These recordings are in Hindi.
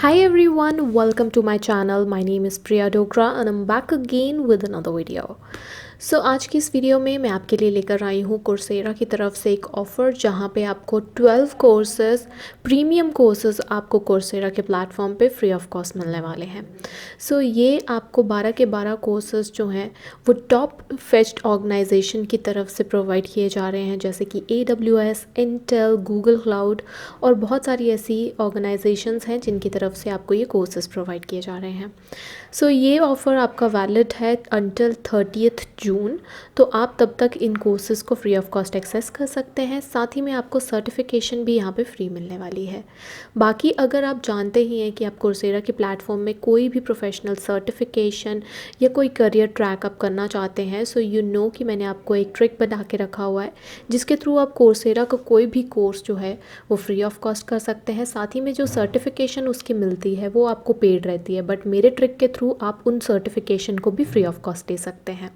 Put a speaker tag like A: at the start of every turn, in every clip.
A: Hi everyone, welcome to my channel. My name is Priya Dogra and I'm back again with another video. आज की इस वीडियो में मैं आपके लिए लेकर आई हूँ कोर्सेरा की तरफ से एक ऑफ़र जहाँ पे आपको 12 कोर्सेज प्रीमियम कोर्सेज आपको कोर्सेरा के प्लेटफॉर्म पे फ्री ऑफ कॉस्ट मिलने वाले हैं। ये आपको 12 के 12 कोर्सेज जो हैं वो टॉप फेच्ड ऑर्गेनाइजेशन की तरफ से प्रोवाइड किए जा रहे हैं, जैसे कि AWS, इंटेल, गूगल क्लाउड और बहुत सारी ऐसी ऑर्गेनाइजेशंस हैं जिनकी तरफ से आपको ये कोर्सेज प्रोवाइड किए जा रहे हैं। ये ऑफ़र आपका वैलिड है अंटिल 30 जून, तो आप तब तक इन कोर्सेज़ को फ्री ऑफ कॉस्ट एक्सेस कर सकते हैं। साथ ही में आपको सर्टिफिकेशन भी यहाँ पे फ्री मिलने वाली है। बाकी अगर आप जानते ही हैं कि आप कोर्सेरा के प्लेटफॉर्म में कोई भी प्रोफेशनल सर्टिफिकेशन या कोई करियर ट्रैक आप करना चाहते हैं, यू नो कि मैंने आपको एक ट्रिक बना के रखा हुआ है जिसके थ्रू आप कोर्सेरा का कोई भी कोर्स जो है वो फ्री ऑफ कॉस्ट कर सकते हैं। साथ ही में जो सर्टिफिकेशन उसकी मिलती है वो आपको पेड रहती है, बट मेरे ट्रिक के थ्रू आप उन सर्टिफिकेशन को भी फ्री ऑफ कॉस्ट ले सकते हैं।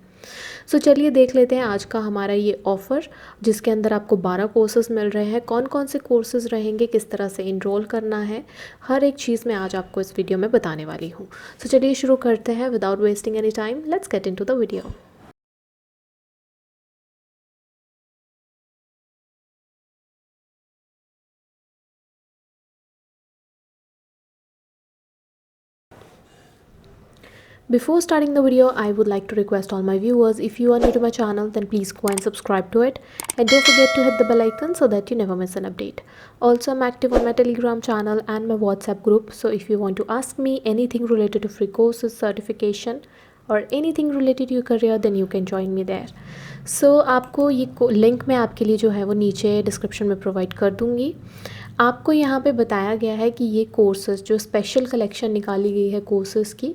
A: चलिए देख लेते हैं आज का हमारा ये ऑफ़र, जिसके अंदर आपको 12 कोर्सेज़ मिल रहे हैं। कौन कौन से कोर्सेज़ रहेंगे, किस तरह से इनरोल करना है, हर एक चीज़ मैं आज आपको इस वीडियो में बताने वाली हूँ। चलिए शुरू करते हैं without wasting any time. Let's get into the video. Before starting the video, I would like to request all my viewers, if you are new to my channel, then please go and subscribe to it, and don't forget to hit the bell icon so that you never miss an update. Also, I'm active on my Telegram channel and my WhatsApp group, so if you want to ask me anything related to free courses, certification or anything related to your career, then you can join me there. आपको ये लिंक मैं आपके लिए जो है वो नीचे डिस्क्रिप्शन में प्रोवाइड कर दूँगी। आपको यहाँ पे बताया गया है कि ये कोर्सेज़ जो स्पेशल कलेक्शन निकाली गई है कोर्सेज़ की,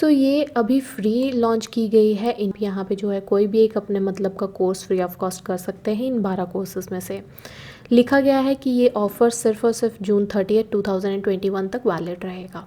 A: ये अभी फ्री लॉन्च की गई है। इन यहाँ पे जो है कोई भी एक अपने मतलब का कोर्स फ्री ऑफ कॉस्ट कर सकते हैं। इन 12 कोर्सेज़ में से लिखा गया है कि ये ऑफ़र सिर्फ़ और सिर्फ जून 30, 2021 तक वैलिड रहेगा।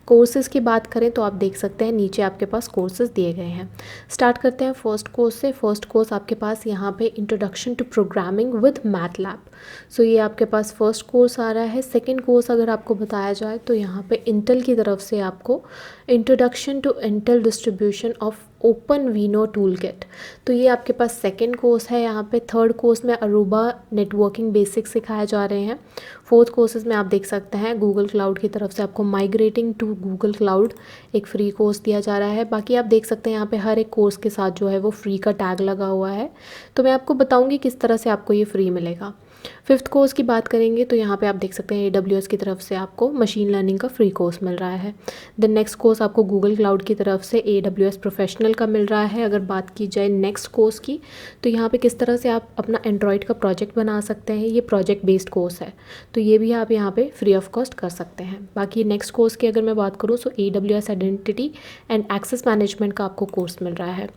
A: कोर्सेज़ की बात करें तो आप देख सकते हैं नीचे आपके पास कोर्सेज़ दिए गए हैं। स्टार्ट करते हैं फर्स्ट कोर्स से। फर्स्ट कोर्स आपके पास यहाँ पे introduction to programming with MATLAB. ये आपके पास फर्स्ट कोर्स आ रहा है। सेकंड कोर्स अगर आपको बताया जाए तो यहाँ पे इंटेल की तरफ से आपको introduction to Intel distribution of open वीनो टूल किट, ये आपके पास सेकंड कोर्स है। यहाँ पे थर्ड कोर्स में अरूबा नेटवर्किंग बेसिक्स सिखाए जा रहे हैं। फोर्थ कोर्सेज में आप देख सकते हैं गूगल क्लाउड की तरफ से आपको माइग्रेटिंग टू गूगल क्लाउड एक फ्री कोर्स दिया जा रहा है। बाकी आप देख सकते हैं यहाँ पे हर एक कोर्स के साथ जो है वो फ्री का टैग लगा हुआ है, तो मैं आपको बताऊँगी किस तरह से आपको ये फ्री मिलेगा। फिफ्थ कोर्स की बात करेंगे तो यहाँ पे आप देख सकते हैं AWS की तरफ से आपको मशीन लर्निंग का फ्री कोर्स मिल रहा है। देन नेक्स्ट कोर्स आपको गूगल क्लाउड की तरफ से AWS प्रोफेशनल का मिल रहा है। अगर बात की जाए नेक्स्ट कोर्स की तो यहाँ पे किस तरह से आप अपना एंड्रॉयड का प्रोजेक्ट बना सकते हैं, ये प्रोजेक्ट बेस्ड कोर्स है, तो ये भी आप यहाँ पे फ्री ऑफ कॉस्ट कर सकते हैं। बाकी नेक्स्ट कोर्स की अगर मैं बात करूँ AWS identity and access management का आपको कोर्स मिल रहा है।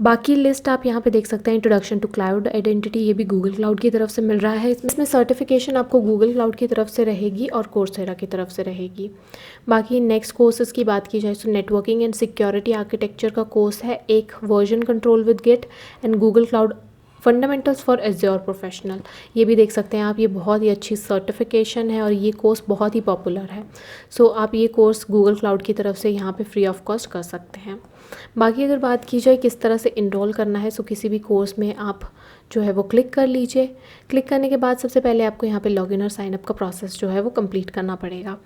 A: बाकी लिस्ट आप यहाँ पे देख सकते हैं। इंट्रोडक्शन टू क्लाउड आइडेंटिटी, ये भी गूगल क्लाउड की तरफ से मिल रहा है। इसमें सर्टिफिकेशन आपको गूगल क्लाउड की तरफ से रहेगी और कोर्सेरा की तरफ से रहेगी। बाकी नेक्स्ट कोर्सेज की बात की जाए नेटवर्किंग एंड सिक्योरिटी आर्किटेक्चर का कोर्स है, एक version control with Git and Google cloud fundamentals for Azure professional, ये भी देख सकते हैं आप। ये बहुत ही अच्छी सर्टिफिकेशन है और ये कोर्स बहुत ही पॉपुलर है। आप ये कोर्स गूगल क्लाउड की तरफ से यहाँ पे फ्री ऑफ कॉस्ट कर सकते हैं। बाकी अगर बात की जाए किस तरह से इनरोल करना है, किसी भी कोर्स में आप जो है वो क्लिक कर लीजिए। क्लिक करने के बाद सबसे पहले आपको यहाँ पे लॉगिन और साइनअप का प्रोसेस जो है वो कंप्लीट करना पड़ेगा।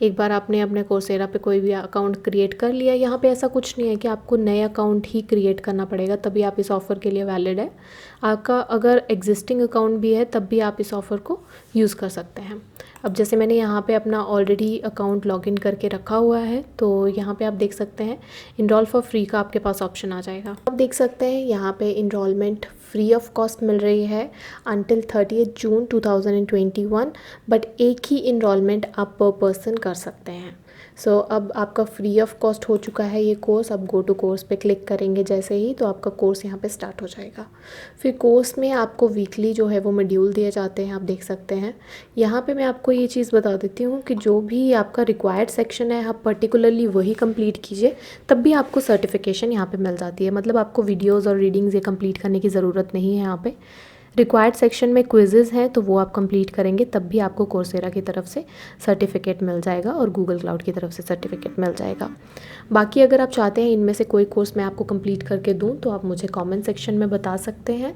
A: एक बार आपने अपने कोर्सेरा पे कोई भी अकाउंट क्रिएट कर लिया, यहाँ पे ऐसा कुछ नहीं है कि आपको नया अकाउंट ही क्रिएट करना पड़ेगा तभी आप इस ऑफ़र के लिए वैलिड है। आपका अगर एग्जिस्टिंग अकाउंट भी है तब भी आप इस ऑफ़र को यूज़ कर सकते हैं। अब जैसे मैंने यहाँ पे अपना ऑलरेडी अकाउंट लॉगिन करके रखा हुआ है, तो यहाँ पे आप देख सकते हैं इनरोल फॉर फ्री का आपके पास ऑप्शन आ जाएगा। आप देख सकते हैं यहाँ पे इनरोलमेंट फ्री ऑफ कॉस्ट मिल रही है अंटिल 30 जून 2021, बट एक ही इनरोलमेंट आप पर पर्सन कर सकते हैं। अब आपका फ्री ऑफ कॉस्ट हो चुका है ये कोर्स। अब गो टू कोर्स पे क्लिक करेंगे जैसे ही, तो आपका कोर्स यहाँ पे स्टार्ट हो जाएगा। फिर कोर्स में आपको वीकली जो है वो मॉड्यूल दिए जाते हैं, आप देख सकते हैं। यहाँ पे मैं आपको ये चीज़ बता देती हूँ कि जो भी आपका रिक्वायर्ड सेक्शन है आप पर्टिकुलरली वही कंप्लीट कीजिए, तब भी आपको सर्टिफिकेशन यहाँ पे मिल जाती है। मतलब आपको वीडियोज़ और रीडिंग्स ये कंप्लीट करने की ज़रूरत नहीं है यहाँ पे। रिक्वायर्ड सेक्शन में क्विजेज़ हैं तो वो आप कंप्लीट करेंगे तब भी आपको कोर्सेरा की तरफ से सर्टिफिकेट मिल जाएगा और गूगल क्लाउड की तरफ से सर्टिफिकेट मिल जाएगा। बाकी अगर आप चाहते हैं इनमें से कोई कोर्स मैं आपको कंप्लीट करके दूं तो आप मुझे कमेंट सेक्शन में बता सकते हैं।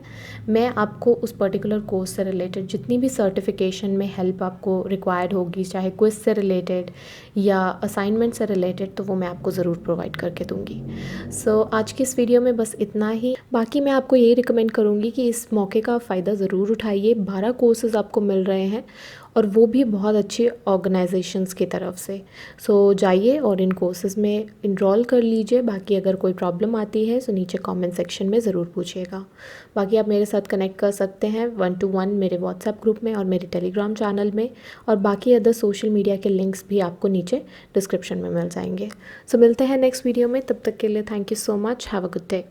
A: मैं आपको उस पर्टिकुलर कोर्स से रिलेटेड जितनी भी सर्टिफिकेशन में हेल्प आपको रिक्वायर्ड होगी, चाहे क्विज से रिलेटेड या असाइनमेंट से रिलेटेड, तो वो मैं आपको ज़रूर प्रोवाइड करके दूँगी। सो आज की इस वीडियो में बस इतना ही। बाकी मैं आपको यही रिकमेंड करूँगी कि इस मौके का फ़ायदा ज़रूर उठाइए। 12 कोर्सेज़ आपको मिल रहे हैं और वो भी बहुत अच्छी ऑर्गेनाइजेशंस की तरफ से। सो जाइए और इन कोर्सेज़ में इनरोल कर लीजिए। बाकी अगर कोई प्रॉब्लम आती है तो नीचे कमेंट सेक्शन में ज़रूर पूछिएगा। बाकी आप मेरे साथ कनेक्ट कर सकते हैं 1-to-1 मेरे व्हाट्सएप ग्रुप में और मेरे टेलीग्राम चैनल में, और बाकी अदर सोशल मीडिया के लिंक्स भी आपको नीचे डिस्क्रिप्शन में मिल जाएंगे। सो मिलते हैं नेक्स्ट वीडियो में, तब तक के लिए thank you so much. Have a good day.